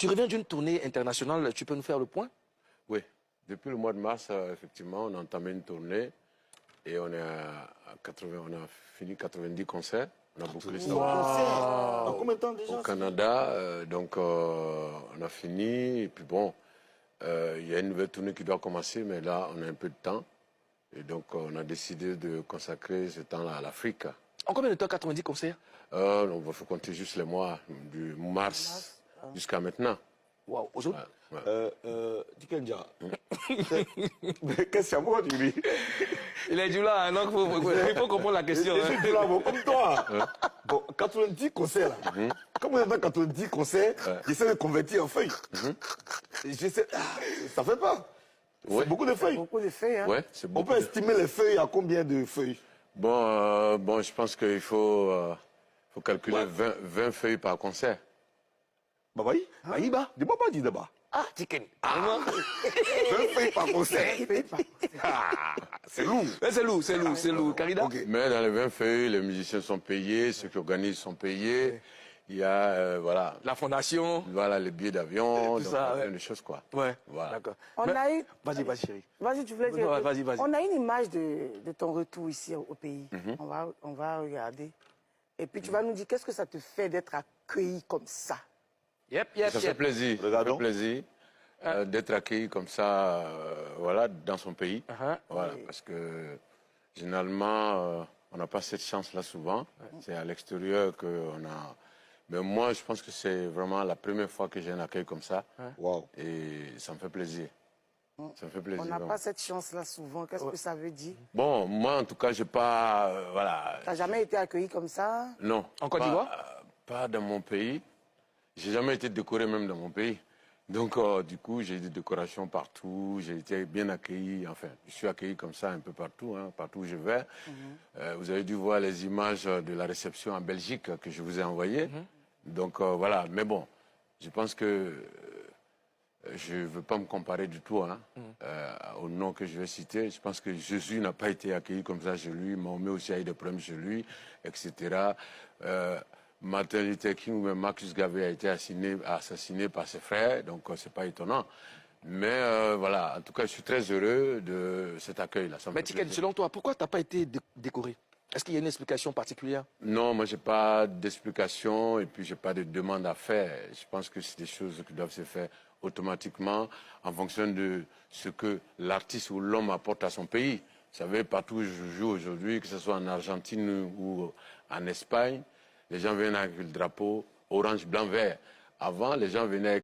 Tu reviens d'une tournée internationale, tu peux nous faire le point? Oui, depuis le mois de mars, effectivement, on a entamé une tournée et on a fini 90 concerts. On a bouclé ça. Dans combien de temps déjà? Au Canada, donc on a fini, et puis bon, il y a une nouvelle tournée qui doit commencer, mais là, on a un peu de temps. Et donc, on a décidé de consacrer ce temps-là à l'Afrique. En combien de temps 90 concerts? Il faut compter juste les mois, du mars jusqu'à maintenant. Waouh, aujourd'hui. Tikenja, qu'est-ce que moi, tu dis? Il est du là, donc il faut comprendre la question. Je suis du là, bon, comme toi. Bon, 90 concerts, là. Comme on a 90 concerts, j'essaie de convertir en feuilles. Ça fait pas. C'est beaucoup de feuilles. Beaucoup de feuilles, hein. Ouais, c'est On peut estimer les feuilles à combien de feuilles? Bon, je pense qu'il faut calculer 20 feuilles par concert. Bah oui. Baïba. Dis-moi pas, dis d'abord. Ah, Tiken. 20 feuilles par concert. C'est lourd. C'est lourd. Karida? Ok. Mais dans les 20 feuilles, les musiciens sont payés, ceux qui organisent sont payés. Il y a, voilà. La fondation. Voilà, les billets d'avion, Tout ça, plein de choses, quoi. Ouais, Voilà. d'accord. On a eu... Vas-y, chérie. Vas-y, tu voulais dire... Non, vas-y. On a une image de ton retour ici au pays. On va regarder. Et puis tu vas nous dire qu'est-ce que ça te fait d'être accueilli comme ça. Ça fait plaisir. Regardons. Ça fait plaisir d'être accueilli comme ça, voilà, dans son pays. Voilà, parce que généralement, on n'a pas cette chance-là souvent. C'est à l'extérieur qu'on a... Mais moi, je pense que c'est vraiment la première fois que j'ai un accueil comme ça. Wow. Et ça me fait plaisir. Ça me fait plaisir. On n'a vraiment. pas cette chance-là souvent. Qu'est-ce que ça veut dire? Bon, moi, en tout cas, j'ai pas... voilà. Tu n'as jamais été accueilli comme ça? Non. En Côte d'Ivoire? Pas dans mon pays. J'ai jamais été décoré même dans mon pays. Donc, du coup, j'ai eu des décorations partout. J'ai été bien accueilli. Enfin, je suis accueilli comme ça un peu partout, hein, partout où je vais. Vous avez dû voir les images de la réception en Belgique que je vous ai envoyées. Donc, voilà. Mais bon, je pense que je ne veux pas me comparer du tout au nom que je vais citer. Je pense que Jésus n'a pas été accueilli comme ça chez lui. Mahomet aussi a eu des problèmes chez lui, etc. Martin Luther King ou même Marcus Garvey a été assassiné par ses frères, donc c'est pas étonnant. Mais voilà, en tout cas, je suis très heureux de cet accueil-là. Mais Tiken, selon toi, pourquoi tu n'as pas été décoré? Est-ce qu'il y a une explication particulière? Non, moi, j'ai pas d'explication et puis j'ai pas de demande à faire. Je pense que c'est des choses qui doivent se faire automatiquement en fonction de ce que l'artiste ou l'homme apporte à son pays. Vous savez, partout où je joue aujourd'hui, que ce soit en Argentine ou en Espagne, les gens viennent avec le drapeau orange, blanc, vert. Avant, les gens venaient avec